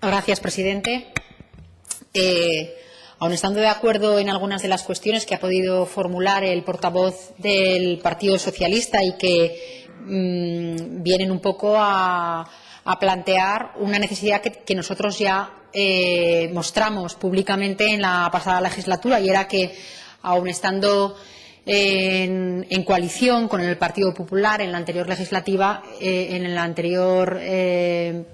Gracias, presidente. Aun estando de acuerdo en algunas de las cuestiones que ha podido formular el portavoz del Partido Socialista y que vienen un poco a plantear una necesidad que nosotros ya mostramos públicamente en la pasada legislatura, y era que, aun estando en coalición con el Partido Popular en la anterior legislativa, en el anterior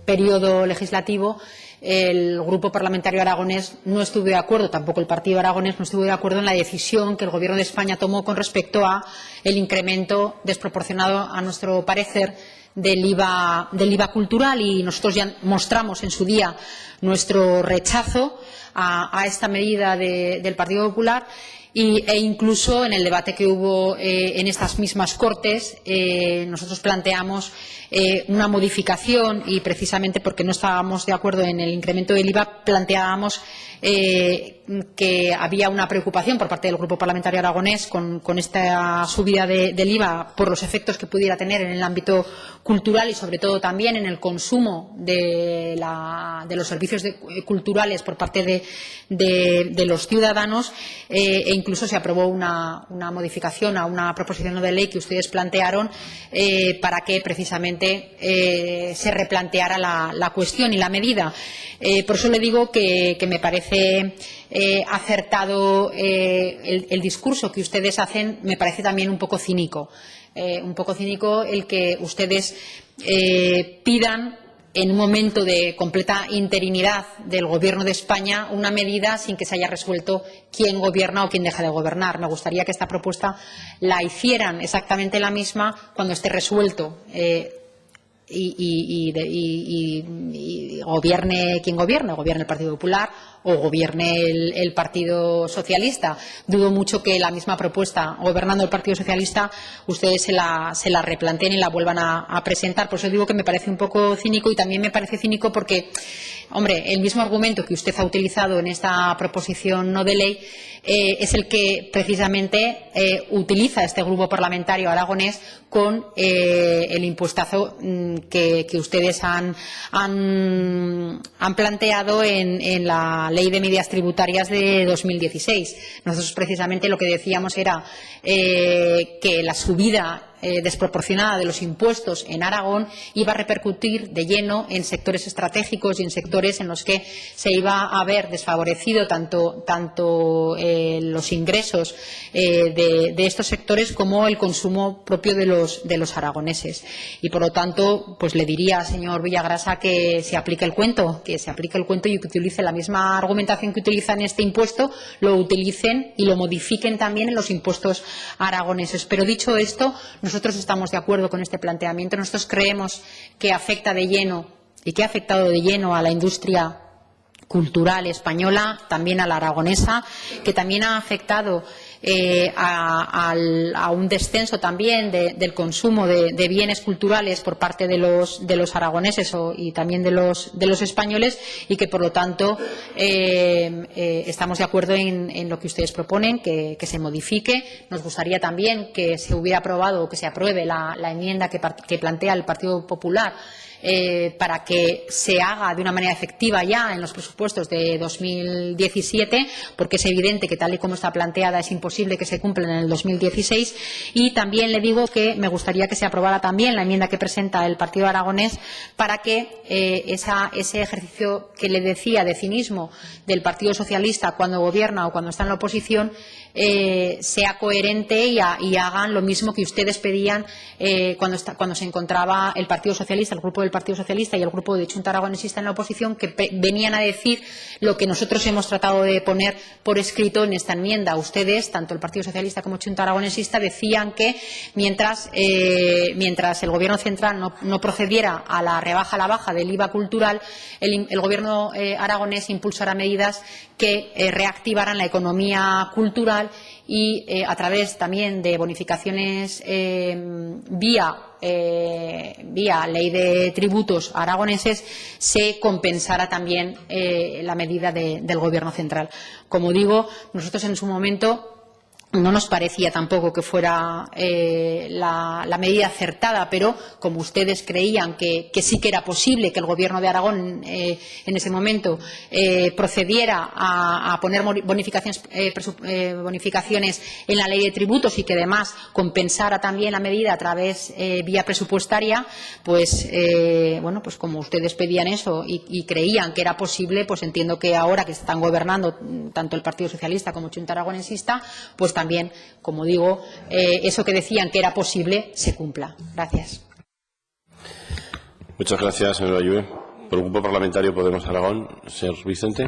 periodo legislativo, el Grupo Parlamentario Aragonés no estuvo de acuerdo, tampoco el Partido Aragonés no estuvo de acuerdo en la decisión que el Gobierno de España tomó con respecto a el incremento desproporcionado, a nuestro parecer, del IVA cultural, y nosotros ya mostramos en su día nuestro rechazo a esta medida del Partido Popular. E incluso en el debate que hubo en estas mismas Cortes, nosotros planteamos una modificación, y precisamente porque no estábamos de acuerdo en el incremento del IVA, planteábamos que había una preocupación por parte del Grupo Parlamentario Aragonés con esta subida del IVA por los efectos que pudiera tener en el ámbito cultural y, sobre todo, también en el consumo de los servicios culturales por parte de los ciudadanos, e incluso se aprobó una modificación a una proposición no de ley que ustedes plantearon para que precisamente se replanteara la cuestión y la medida. Por eso le digo que me parece acertado el discurso que ustedes hacen. Me parece también un poco cínico el que ustedes pidan, en un momento de completa interinidad del Gobierno de España, una medida sin que se haya resuelto quién gobierna o quién deja de gobernar. Me gustaría que esta propuesta la hicieran exactamente la misma cuando esté resuelto y gobierne quien gobierne el Partido Popular o gobierne el Partido Socialista. Dudo mucho que la misma propuesta, gobernando el Partido Socialista, ustedes se la replanteen y la vuelvan a presentar. Por eso digo que me parece un poco cínico, y también me parece cínico porque, hombre, el mismo argumento que usted ha utilizado en esta proposición no de ley es el que precisamente utiliza este grupo parlamentario aragonés con el impuestazo que ustedes han planteado en la Ley de Medidas Tributarias de 2016. Nosotros precisamente lo que decíamos era que la subida desproporcionada de los impuestos en Aragón iba a repercutir de lleno en sectores estratégicos y en sectores en los que se iba a ver desfavorecido tanto los ingresos de estos sectores como el consumo propio de los aragoneses. Y, por lo tanto, pues le diría, señor Villagrasa, que se aplique el cuento, y que utilice la misma argumentación que utilizan este impuesto, lo utilicen y lo modifiquen también en los impuestos aragoneses. Pero, dicho esto, nosotros estamos de acuerdo con este planteamiento. Nosotros creemos que afecta de lleno y que ha afectado de lleno a la industria cultural española, también a la aragonesa, que también ha afectado a un descenso también del consumo de bienes culturales por parte de los aragoneses y también de los españoles, y que, por lo tanto, estamos de acuerdo en lo que ustedes proponen, que se modifique. Nos gustaría también que se hubiera aprobado o que se apruebe la enmienda que plantea el Partido Popular, para que se haga de una manera efectiva ya en los presupuestos de 2017, porque es evidente que, tal y como está planteada, es imposible que se cumplan en el 2016. Y también le digo que me gustaría que se aprobara también la enmienda que presenta el Partido Aragonés, para que ese ejercicio que le decía de cinismo del Partido Socialista cuando gobierna o cuando está en la oposición sea coherente y hagan lo mismo que ustedes pedían cuando se encontraba el Partido Socialista, el grupo del Partido Socialista y el grupo de Chunta Aragonesista en la oposición, que venían a decir lo que nosotros hemos tratado de poner por escrito en esta enmienda. Ustedes, tanto el Partido Socialista como Chunta Aragonesista, decían que mientras el Gobierno central no procediera a la baja del IVA cultural, el Gobierno aragonés impulsará medidas que reactivaran la economía cultural y, a través también de bonificaciones vía ley de tributos aragoneses, se compensara también la medida del Gobierno central. Como digo, nosotros en su momento no nos parecía tampoco que fuera la medida acertada, pero como ustedes creían que sí que era posible que el Gobierno de Aragón en ese momento procediera a poner bonificaciones en la ley de tributos y que además compensara también la medida a través vía presupuestaria, pues bueno, pues como ustedes pedían eso y creían que era posible, pues entiendo que ahora que están gobernando tanto el Partido Socialista como Junta Aragonesista, pues también, como digo, eso que decían que era posible se cumpla. Gracias. Muchas gracias, señora Ayue. Por el Grupo Parlamentario Podemos Aragón, señor Vicente.